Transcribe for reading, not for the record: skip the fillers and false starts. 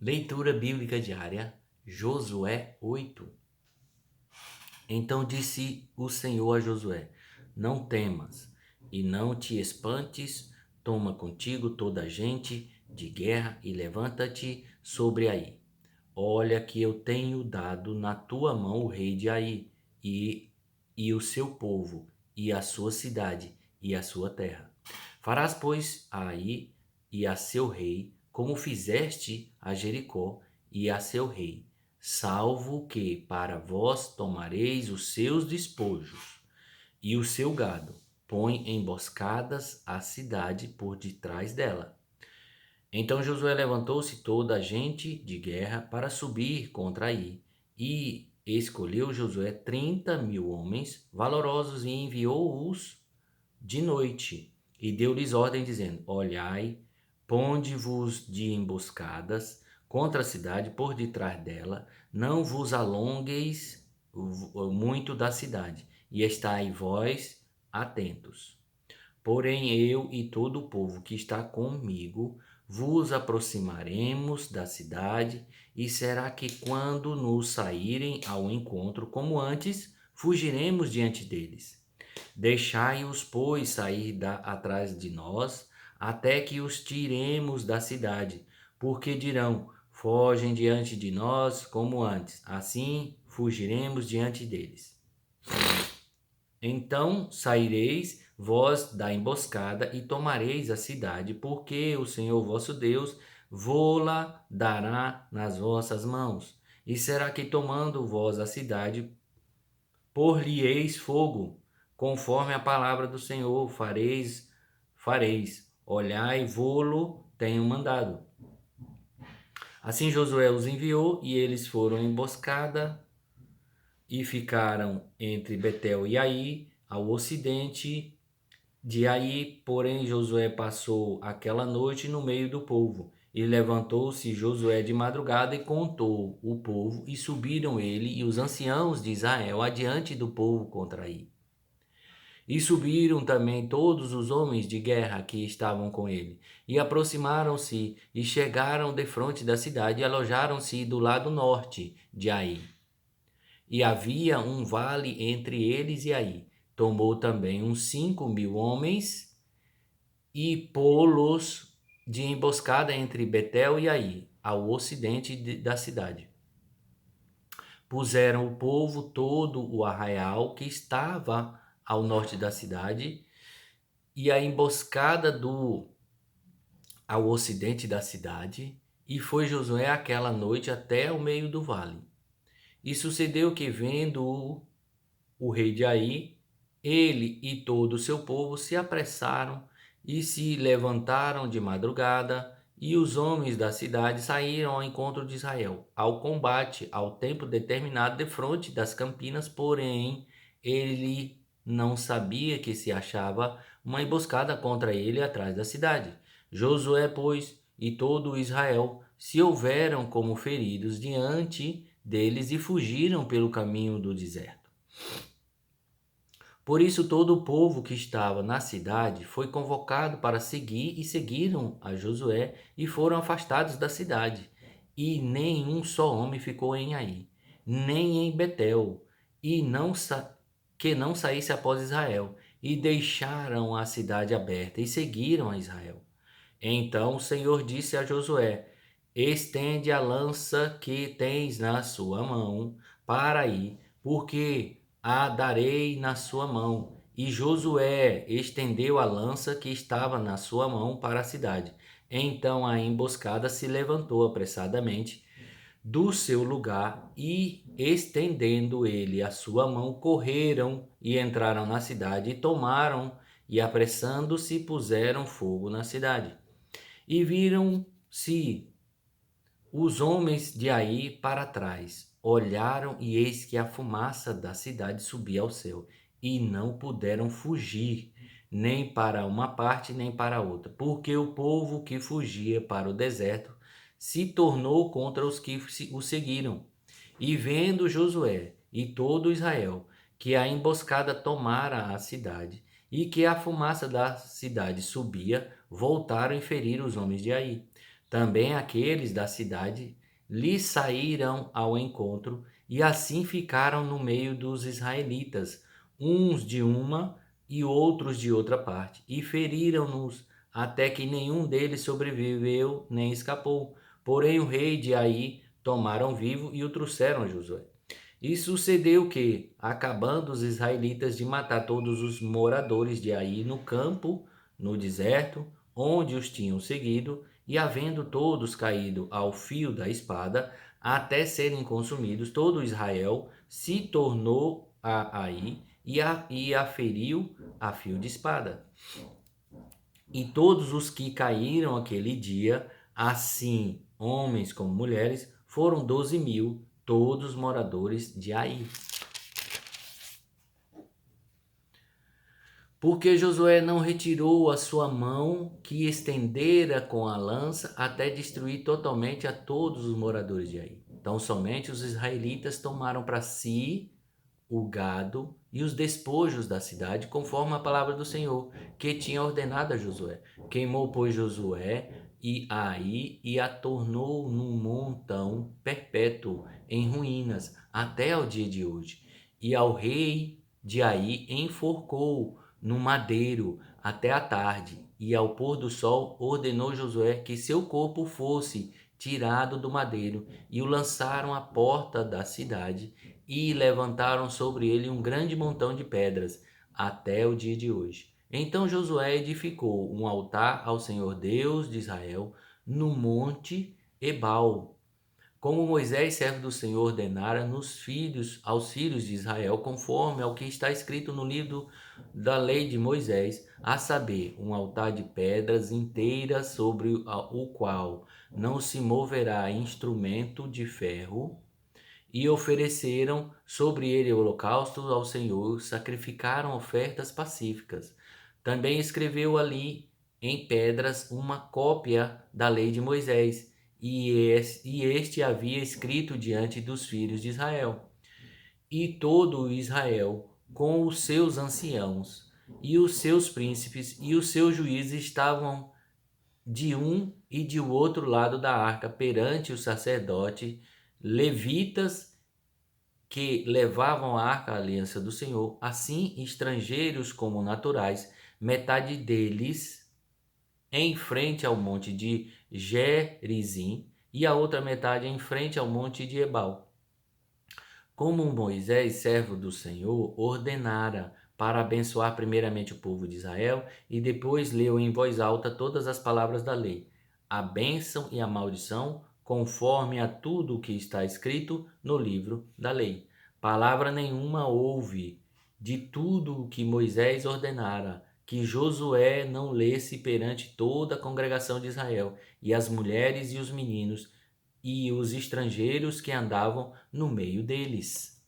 Leitura bíblica diária, Josué 8. Então disse o Senhor a Josué: Não temas e não te espantes, toma contigo toda a gente de guerra e levanta-te sobre Aí. Olha que eu tenho dado na tua mão o rei de Aí e o seu povo, e a sua cidade, e a sua terra. Farás, pois, a Aí e a seu rei, como fizeste a Jericó e a seu rei, salvo que para vós tomareis os seus despojos e o seu gado. Põe emboscadas a cidade por detrás dela. Então Josué levantou-se toda a gente de guerra para subir contra Aí, e escolheu Josué 30.000 homens valorosos e enviou-os de noite, e deu-lhes ordem, dizendo: Olhai, ponde-vos de emboscadas contra a cidade por detrás dela, não vos alongueis muito da cidade, e estai vós atentos. Porém, eu e todo o povo que está comigo vos aproximaremos da cidade, e será que quando nos saírem ao encontro, como antes, fugiremos diante deles. Deixai-os, pois, sair atrás de nós, até que os tiremos da cidade, porque dirão: fogem diante de nós como antes, assim fugiremos diante deles. Então saireis vós da emboscada e tomareis a cidade, porque o Senhor vosso Deus vô-la dará nas vossas mãos. E será que tomando vós a cidade, por-lhe-eis fogo, conforme a palavra do Senhor fareis. Olhai, vô-lo tenho mandado. Assim Josué os enviou, e eles foram em emboscada e ficaram entre Betel e Aí, ao ocidente de Aí. Porém Josué passou aquela noite no meio do povo. E levantou-se Josué de madrugada e contou o povo, e subiram ele e os anciãos de Israel adiante do povo contra Aí. E subiram também todos os homens de guerra que estavam com ele, e aproximaram-se e chegaram defronte da cidade e alojaram-se do lado norte de Aí. E havia um vale entre eles e Aí. Tomou também uns 5.000 homens e pô-los de emboscada entre Betel e Aí, ao ocidente da cidade. Puseram o povo todo o arraial que estava ao norte da cidade e a emboscada ao ocidente da cidade, e foi Josué aquela noite até o meio do vale. E sucedeu que, vendo o rei de Aí, ele e todo o seu povo se apressaram e se levantaram de madrugada, e os homens da cidade saíram ao encontro de Israel, ao combate, ao tempo determinado, defronte das campinas, porém ele não sabia que se achava uma emboscada contra ele atrás da cidade. Josué, pois, e todo Israel se houveram como feridos diante deles e fugiram pelo caminho do deserto. Por isso todo o povo que estava na cidade foi convocado para seguir, e seguiram a Josué e foram afastados da cidade. E nenhum só homem ficou em Aí, nem em Betel, e que não saísse após Israel. E deixaram a cidade aberta e seguiram a Israel. Então o Senhor disse a Josué: Estende a lança que tens na sua mão para aí, porque a darei na sua mão. E Josué estendeu a lança que estava na sua mão para a cidade. Então a emboscada se levantou apressadamente do seu lugar, e, estendendo ele a sua mão, correram e entraram na cidade e tomaram, e apressando-se puseram fogo na cidade. E viram-se os homens de Aí para trás, olharam, e eis que a fumaça da cidade subia ao céu, e não puderam fugir, nem para uma parte nem para outra, porque o povo que fugia para o deserto se tornou contra os que o seguiram. E vendo Josué e todo Israel que a emboscada tomara a cidade, e que a fumaça da cidade subia, voltaram e feriram os homens de Aí. Também aqueles da cidade lhe saíram ao encontro e assim ficaram no meio dos israelitas, uns de uma e outros de outra parte, e feriram-nos até que nenhum deles sobreviveu nem escapou. Porém o rei de Ai tomaram vivo e o trouxeram a Josué. E sucedeu que, acabando os israelitas de matar todos os moradores de Ai no campo, no deserto, onde os tinham seguido, e havendo todos caído ao fio da espada, até serem consumidos, todo Israel se tornou a Ai e a feriu a fio de espada. E todos os que caíram aquele dia, assim homens como mulheres, foram 12.000, todos moradores de Ai. Porque Josué não retirou a sua mão que estendera com a lança até destruir totalmente a todos os moradores de Ai. Então somente os israelitas tomaram para si o gado e os despojos da cidade, conforme a palavra do Senhor, que tinha ordenado a Josué. Queimou, pois, Josué e Ai e a tornou num montão perpétuo, em ruínas, até ao dia de hoje. E ao rei de Ai enforcou no madeiro até a tarde, e ao pôr do sol ordenou Josué que seu corpo fosse tirado do madeiro, e o lançaram à porta da cidade, e levantaram sobre ele um grande montão de pedras, até o dia de hoje. Então Josué edificou um altar ao Senhor Deus de Israel no monte Ebal, como Moisés, servo do Senhor, ordenara aos filhos de Israel, conforme ao que está escrito no livro da lei de Moisés, a saber, um altar de pedras inteiras sobre o qual não se moverá instrumento de ferro, e ofereceram sobre ele holocaustos ao Senhor, sacrificaram ofertas pacíficas. Também escreveu ali em pedras uma cópia da lei de Moisés, e este havia escrito diante dos filhos de Israel. E todo Israel, com os seus anciãos, e os seus príncipes, e os seus juízes estavam de um e de outro lado da arca, perante o sacerdote, levitas que levavam a arca, a aliança do Senhor, assim estrangeiros como naturais, metade deles em frente ao monte de Gerizim e a outra metade em frente ao monte de Ebal, como Moisés, servo do Senhor, ordenara, para abençoar primeiramente o povo de Israel, e depois leu em voz alta todas as palavras da lei, a bênção e a maldição, conforme a tudo o que está escrito no livro da lei. Palavra nenhuma houve de tudo o que Moisés ordenara, que Josué não lesse perante toda a congregação de Israel, e as mulheres e os meninos, e os estrangeiros que andavam no meio deles.